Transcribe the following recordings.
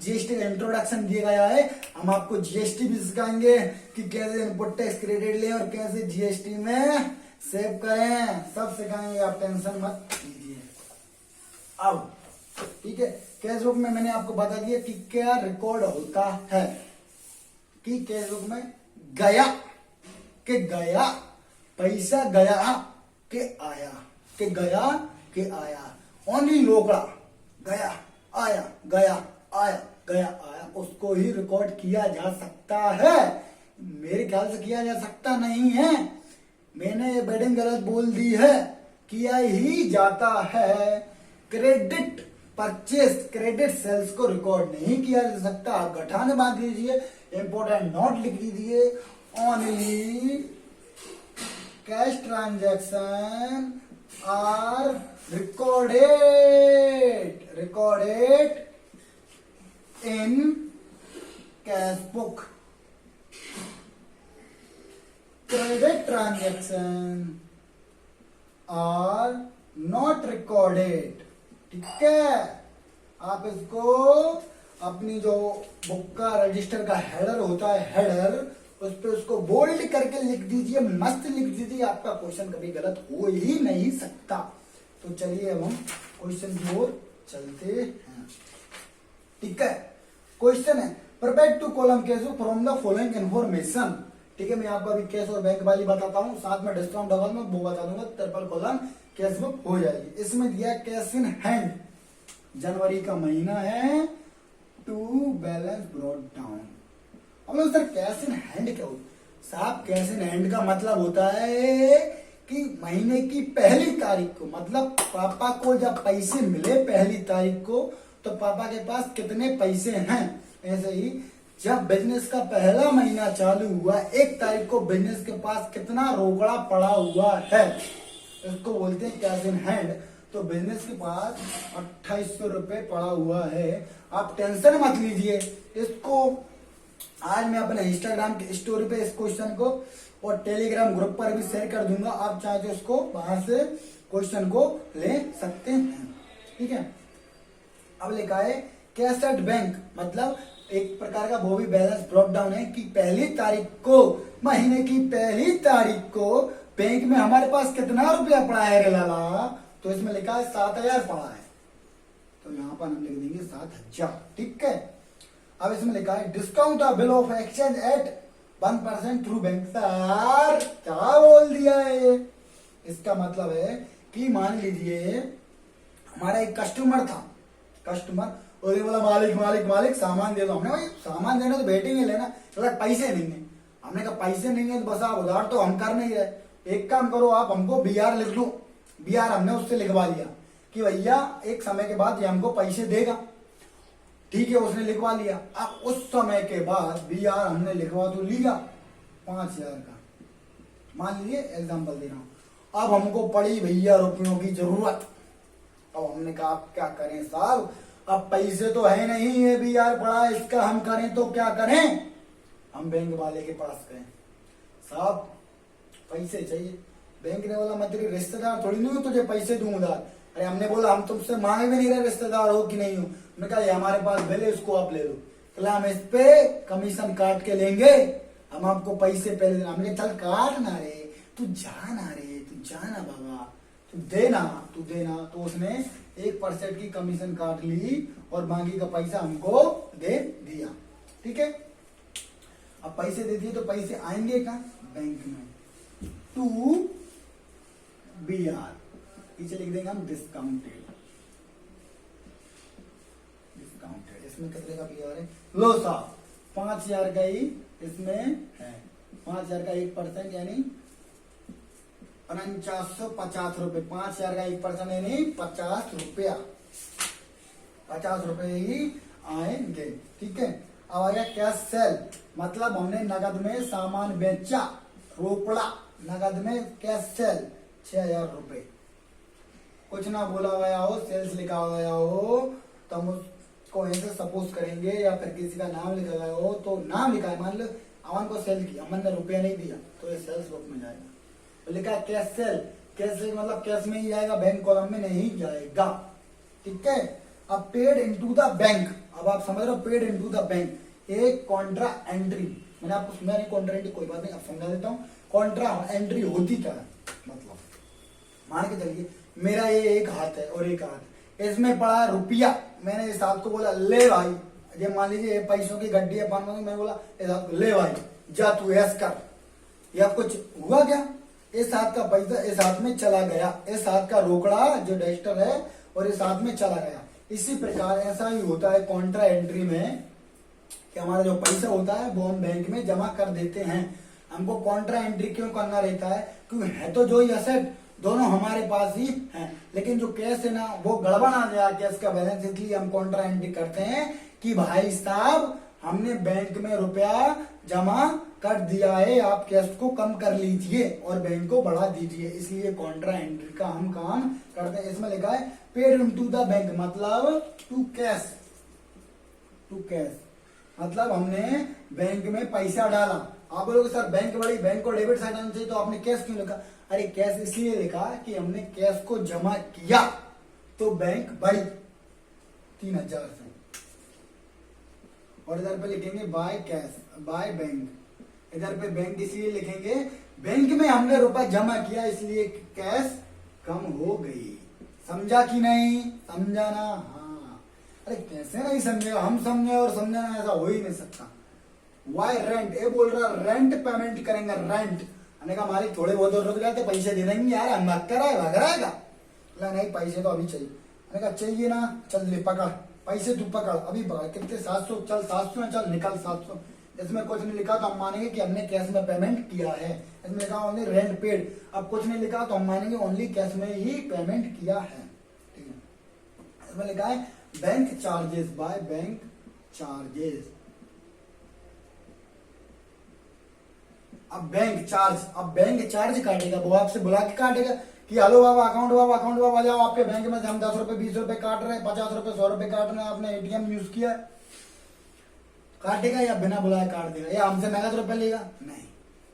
GST का introduction दिया गया है। हम आपको जीएसटी भी सिखाएंगे कि कैसे इनपुट टैक्स क्रेडिट लें और कैसे जीएसटी में सेव करें, सब सिखाएंगे, आप टेंशन मत लीजिए। अब ठीक है, कैश बुक में मैंने आपको बता दिया कि क्या रिकॉर्ड होता है, कि कैश बुक में गया पैसा, गया के आया, के गया के आया, ओनली रोकड़ा, गया आया, गया आया, गया आया, उसको ही रिकॉर्ड किया जा सकता है। मेरे ख्याल से किया जा सकता नहीं है, मैंने ये वर्डिंग गलत बोल दी है, किया ही जाता है। क्रेडिट परचेज, क्रेडिट सेल्स को रिकॉर्ड नहीं किया जा सकता। आप गठाने बांध लीजिए, इंपोर्टेंट नोट लिख दीजिए, only cash transaction are recorded in cash book. Credit transaction are not recorded. ठीक है, आप इसको अपनी जो बुक का रजिस्टर का हेडर होता है, हेडर, उस पर उसको बोल्ड करके लिख दीजिए, मस्त लिख दीजिए, आपका क्वेश्चन कभी गलत हो ही नहीं सकता। तो चलिए अब हम क्वेश्चन की ओर चलते हैं। ठीक है, क्वेश्चन है prepare two column cash book from the following information. ठीक है, मैं आपको अभी कैश और बैंक वाली बताता हूँ, साथ में डिस्काउंट डबल में वो बता दूंगा, ट्रिपल कॉलम कैश बुक हो जाएगी। इसमें दिया कैश इन हैंड, जनवरी का महीना है, टू बैलेंस ब्रॉट डाउन। हम लोग सर कैश इन हैंड क्या होता है? साहब कैश इन हैंड का मतलब होता है कि महीने की पहली तारीख को, मतलब पापा को जब पैसे मिले पहली तारीख को, तो पापा के पास कितने पैसे हैं। ऐसे ही जब बिजनेस का पहला महीना चालू हुआ, 1 तारीख को बिजनेस के पास कितना रोकड़ा पड़ा हुआ है, इसको बोलते हैं कैश इन हैंड। तो बिजनेस के पास 2800 रुपए पड़ा हुआ है। आप टेंशन मत लीजिए, इसको आज मैं अपने इंस्टाग्राम की स्टोरी पे इस क्वेश्चन को और टेलीग्राम ग्रुप पर भी शेयर कर दूंगा, आप चाहे तो इसको वहां से क्वेश्चन को ले सकते हैं। ठीक है, अब लिखा है कैश एट बैंक, मतलब एक प्रकार का वो भी बैलेंस ब्रॉट डाउन है कि पहली तारीख को, महीने की पहली तारीख को बैंक में हमारे पास कितना रुपया पड़ा है रे लाला, तो इसमें लिखा है 7000 पड़ा है, तो यहाँ पर हम लिख देंगे 7000। ठीक है, अब इसमें लिखा है discount of bill of exchange at 1% through bank. Sir क्या बोल दिया है, इसका मतलब है कि मान लीजिए हमारा एक कस्टमर था, कस्टमर और ये बोला मालिक मालिक मालिक सामान दे दो। हमने भाई सामान देना तो बैठेंगे लेना, तो पैसे नहीं है। हमने कहा पैसे नहीं है तो बस आप उधार तो हम कर नहीं रहे, एक काम करो आप हमको बीआर लिख लो। बीआर हमने उससे लिखवा लिया कि भैया एक समय के बाद ये हमको पैसे देगा। ठीक है, उसने लिखवा लिया। अब उस समय के बाद बीआर हमने लिखवा तो लिया 5000 का, मान लीजिए एग्जाम्पल दे रहा हूं। अब हमको पड़ी भैया रुपयों की जरूरत। अब हमने कहा आप क्या करें साहब, अब पैसे तो है नहीं, है बीआर पड़ा, इसका हम करें तो क्या करें, हम बैंक वाले के पास गए। साहब पैसे चाहिए। बैंक ने बोला मैं तेरी रिश्तेदार थोड़ी नहीं हूँ तुझे पैसे दूं उधार। अरे हमने बोला हम तुमसे मांगे भी नहीं रहे रिश्तेदार हो कि नहीं हो। हमने कहा ये हमारे पास बिल है, इसको आप ले लो। बोला हम इस पे कमीशन काट के लेंगे, हम आपको पैसे पहले देना। हमने चल काट ना रे, तू जाना रे, तू जाना बाबा, तू देना, तू देना। तो उसने 1% की कमीशन काट ली और बाकी का पैसा हमको दे दिया। ठीक है, अब पैसे दे दिए तो पैसे आएंगे कहाँ, बैंक में, टू बीआर, पीछे लिख देंगे हम डिस्काउंटेड। डिस्काउंटेड इसमें कितने का बीआर है, लो साहब 5000 का ही इसमें है। 5000 का 1% यानी 4950 रुपए। 5000 का 1% यानी 50 रुपया, 50 रुपए ही आएंगे। ठीक है, अब आ गया कैश सेल, मतलब हमने नगद में सामान बेचा, रोकड़ा, नगद में कैश सेल 6000 रुपए। कुछ ना बोला गया हो, सेल्स लिखा गया हो, तो हम उसको ऐसे सपोज करेंगे, या फिर किसी का नाम लिखा गया हो, तो नाम लिखा है, मान लो अमन को सेल किया, अमन ने रुपया नहीं दिया, तो ये सेल्स बुक में जाएगा। तो लिखा है कैश सेल, कैश सेल मतलब कैश में ही जाएगा, बैंक कॉलम में नहीं जाएगा। ठीक है, अब पेड इनटू द बैंक, अब आप समझ रहे हो, पेड इनटू द बैंक एक कॉन्ट्रा एंट्री, मैंने आपको सुना नहीं कॉन्ट्रा एंट्री, कोई बात नहीं अब समझा देता हूँ। कॉन्ट्रा एंट्री होती क्या है, मतलब मान के चलिए मेरा ये एक हाथ है और एक हाथ, इसमें पड़ा रुपया, मैंने इस हाथ को बोला ले भाई, ये मान लीजिए पैसों की गड्डी है 500, मैं बोला इस हाथ को ले भाई जा तू ऐस कर, या कुछ हुआ क्या, इस हाथ का पैसा इस हाथ में चला गया, इस हाथ का रोकड़ा जो डस्टर है और इस हाथ में चला गया। इसी प्रकार ऐसा ही होता है कॉन्ट्रा एंट्री में कि हमारा जो पैसा होता है वो हम बैंक में जमा कर देते हैं। हमको कॉन्ट्रा एंट्री क्यों करना रहता है, क्योंकि है तो जो ही एसेट दोनों हमारे पास ही हैं, लेकिन जो कैश है ना वो गड़बड़ आ जाए कैश का बैलेंस, इसलिए हम कॉन्ट्रा एंट्री करते हैं कि भाई साहब हमने बैंक में रुपया जमा कर दिया है, आप कैश को कम कर लीजिए और बैंक को बढ़ा दीजिए, इसलिए कॉन्ट्रा एंट्री का हम काम करते हैं। इसमें लिखा है पेड इनटू द बैंक, मतलब टू कैश, टू कैश मतलब हमने बैंक में पैसा डाला। आप बोलोगे सर बैंक बड़ी, बैंक को डेबिट साइड आना चाहिए तो आपने कैश क्यों लिखा, अरे कैश इसलिए लिखा कि हमने कैश को जमा किया तो बैंक बढ़ी 3000 से, और इधर पे लिखेंगे बाय कैश, बाय बैंक, इधर पे बैंक इसलिए लिखेंगे बैंक में हमने रुपया जमा किया इसलिए कैश कम हो गई। समझा कि नहीं, समझा ना, हाँ, अरे कैसे नहीं समझेगा, हम समझे और समझाना ऐसा हो ही नहीं सकता। वाई रेंट, ये बोल रहा रेंट पेमेंट करेंगे, रेंट मैंने कहा मालिक थोड़े बहुत और रुक जाते पैसे दे देंगे यार, हम भाग कराएगा, नहीं पैसे तो अभी चाहिए, मैंने कहा चाहिए ना, चल ले पकड़ पैसे, तू पकड़ अभी पकड़, कितने 700, चल 700 है, चल निकल 700, इसमें कुछ नहीं लिखा तो हम मानेंगे कि हमने कैश में पेमेंट किया है, इसमें लिखा ओनली रेंट पेड, अब कुछ नहीं लिखा तो हम मानेंगे ओनली कैश में ही पेमेंट किया है, ठीक है। इसमें लिखा है bank charges, by bank charges, अब बैंक चार्ज काटेगा, वो आपसे बुला के काटेगा कि हेलो बाबा अकाउंट बाबा जाओ आपके बैंक में से हम 10 रुपए 20 रुपए काट रहे हैं, 50 रुपए 100 रुपए काट रहे हैं, आपने एटीएम यूज किया, काटेगा या बिना बुलाए काट देगा, या हमसे नगद रुपए लेगा, नहीं,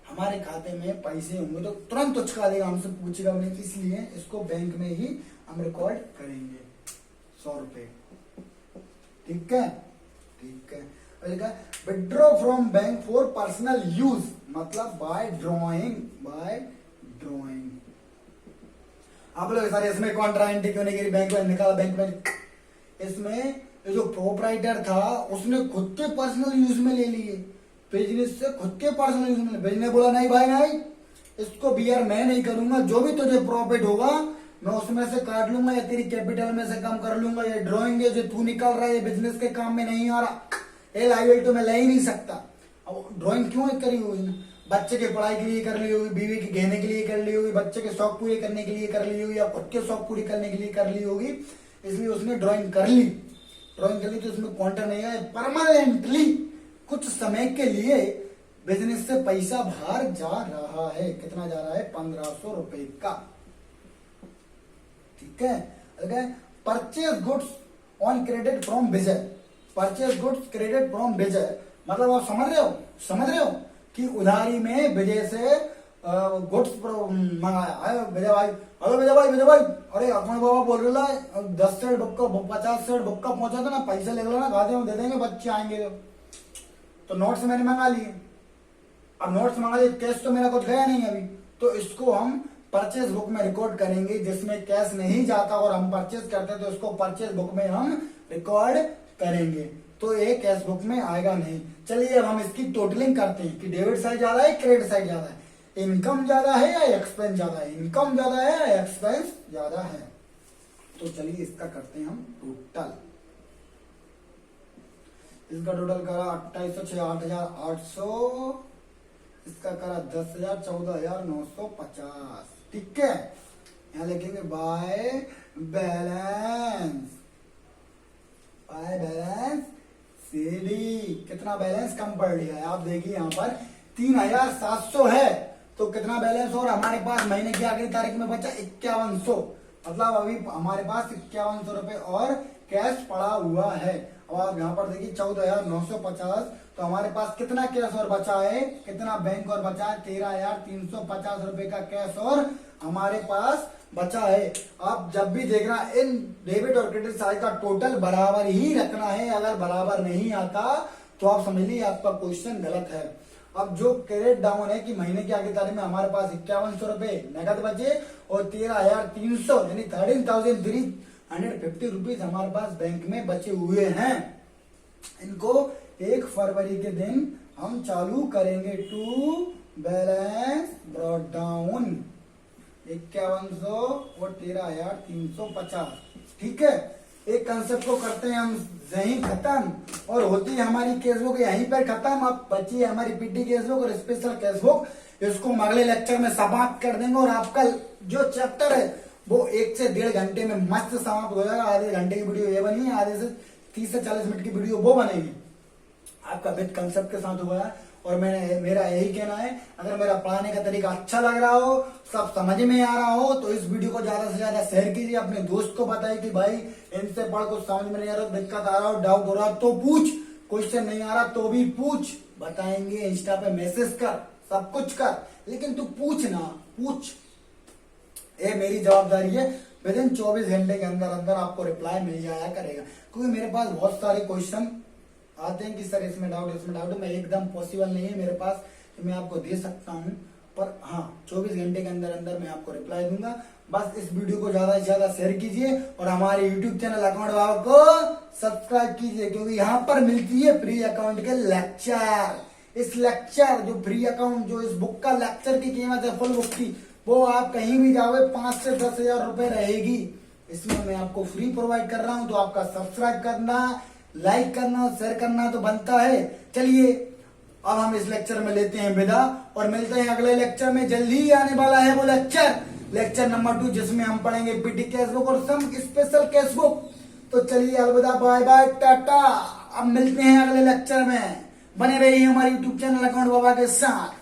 हमारे खाते में पैसे होंगे तो तुरंत उचका देगा, हमसे पूछेगा नहीं, इसलिए इसको बैंक में ही हम रिकॉर्ड करेंगे 100 रुपए, ठीक है, ठीक है। Withdraw from bank for personal use, मतलब बाय ड्रॉइंग, आप लोग सर इसमें कॉन्ट्रा एंट्री क्यों नहीं करी, बैंक में निकाला, बैंक में, इसमें जो प्रोपराइटर था उसने खुद के पर्सनल यूज में ले लिए, बिजनेस से खुद के पर्सनल यूज में, बिजनेस बोला नहीं भाई नहीं, इसको बियर मैं नहीं करूंगा, जो भी तुझे प्रॉफिट होगा मैं उसमें से काट लूंगा या तेरी कैपिटल में से कम कर लूंगा, ये ड्रॉइंग है जो तू निकल रहा है ये बिजनेस के काम में नहीं आ रहा, ये लाइबिलिटी तो मैं ले ही नहीं सकता। अब ड्राइंग क्यों करी हुई ना, बच्चे की पढ़ाई के लिए कर ली होगी, बीवी के गहने के लिए कर ली होगी, बच्चे के शौक पूरे करने के लिए कर ली होगी, या खुद के शौक पूरी करने के लिए कर ली होगी, इसलिए उसने ड्राइंग कर ली, तो उसमें क्वांटम नहीं है, परमानेंटली कुछ समय के लिए बिजनेस से पैसा बाहर जा रहा है, कितना जा रहा है 1500 रुपए का, ठीक है। Purchase goods on credit from Vijay, purchase goods credit from Vijay, मतलब आप समझ रहे हो कि उधारी में विजय से गुड्स मंगाया, विजय भाई, हेलो विजय भाई, अरे अकमण बाबा बोल रहा है 10 सेट बुक्का 50 सेट बुक्का पहुंचा था ना, पैसे ले लो ना, खाते में दे देंगे, बच्चे आएंगे तो नोट्स मैंने मंगा लिए, अब नोट्स मंगा लिए, कैश तो मेरा कुछ गया नहीं अभी, तो इसको हम परचेज बुक में रिकॉर्ड करेंगे, जिसमें कैश नहीं जाता और हम परचेज करते हैं तो इसको परचेज बुक में हम रिकॉर्ड करेंगे, तो ये कैश बुक में आएगा नहीं। चलिए अब हम इसकी टोटलिंग करते हैं कि डेबिट साइड ज्यादा है क्रेडिट साइड ज्यादा है, इनकम ज्यादा है या एक्सपेंस ज्यादा है, इनकम ज्यादा है या एक्सपेंस ज्यादा है, तो चलिए इसका करते हैं हम टोटल, इसका टोटल करा 2800 8,800, इसका करा 10,000 14,950, ठीक है। यहां लिखेंगे by balance, by balance CD, कितना बैलेंस कम पड़ रहा है, आप देखिए यहाँ पर 3,700 है, तो कितना बैलेंस और हमारे पास महीने की आखिरी तारीख में बचा 5100, मतलब अभी हमारे पास 5100 रुपए और कैश पड़ा हुआ है। अब आप यहाँ पर देखिए 14,950, तो हमारे पास कितना कैश और बचा है, कितना बैंक और बचा है, 13,350 रुपए का कैश और हमारे पास बचा है। आप जब भी देखना इन डेबिट और क्रेडिट साइड का टोटल बराबर ही रखना है, अगर बराबर नहीं आता तो आप समझ लीजिए आपका क्वेश्चन गलत है। अब जो क्रेडिट डाउन है कि महीने की आखिरी तारीख में हमारे पास 5100 रुपए नगद बचे और 13,300 यानी 13,350 रुपीज हमारे पास बैंक में बचे हुए हैं। इनको 1 फरवरी के दिन हम चालू करेंगे टू बैलेंस ब्रॉट डाउन 5100 और 13,350। ठीक है, एक कंसेप्ट को करते हैं हम यहीं खत्म और होती है हमारी कैशबुक यहीं पर खत्म। अब बची है हमारी पीटी कैशबुक और स्पेशल कैशबुक, इसको हम अगले लेक्चर में समाप्त कर देंगे और आपका जो चैप्टर है वो 1 से 1.5 घंटे में मस्त समाप्त हो जाएगा। आधे घंटे की वीडियो ये बनी है, आधे से 30 से 40 मिनट की वीडियो वो बनेगी, आपका विद कंसेप्ट के साथ हुआ है। और मेरा यही कहना है, अगर मेरा पढ़ाने का तरीका अच्छा लग रहा हो, सब समझ में आ रहा हो, तो इस वीडियो को ज्यादा से ज्यादा शेयर कीजिए, अपने दोस्त को बताइए कि भाई इनसे पढ़ कुछ समझ में नहीं आ रहा, दिक्कत आ रहा हो, डाउट हो रहा तो पूछ, क्वेश्चन नहीं आ रहा तो भी पूछ, बताएंगे, इंस्टा पे मैसेज कर, सब कुछ कर, लेकिन तू पूछ ना, पूछ, ये मेरी जवाबदारी है। विद इन 24 घंटे के अंदर अंदर आपको रिप्लाई मिल जाया करेगा, क्योंकि मेरे पास बहुत सारे क्वेश्चन आते हैं कि सर इसमें डाउट, मैं एकदम पॉसिबल नहीं है मेरे पास कि मैं आपको दे सकता हूं, पर हाँ 24 घंटे के अंदर अंदर मैं आपको रिप्लाई दूंगा। बस इस वीडियो को ज्यादा से ज्यादा शेयर कीजिए और हमारे यूट्यूब चैनल अकाउंट बाबा को सब्सक्राइब कीजिए, क्योंकि यहाँ पर मिलती है फ्री अकाउंट के लेक्चर। इस लेक्चर जो फ्री अकाउंट, जो इस बुक का लेक्चर की कीमत है फुल बुक की, वो आप कहीं भी जाओगे 5 से 10,000 रुपए रहेगी। इसमें मैं आपको फ्री प्रोवाइड कर रहा हूं, तो आपका सब्सक्राइब करना, लाइक करना, शेयर करना तो बनता है। चलिए अब हम इस लेक्चर में लेते हैं विदा और मिलते हैं अगले लेक्चर में। जल्दी ही आने वाला है वो लेक्चर नंबर 2, जिसमें हम पढ़ेंगे पीटी कैशबुक और सम स्पेशल कैशबुक। तो चलिए अलविदा, बाय बाय, टाटा। अब मिलते हैं अगले लेक्चर में, बने रहिए हमारे यूट्यूब चैनल अकाउंट बाबा के साथ।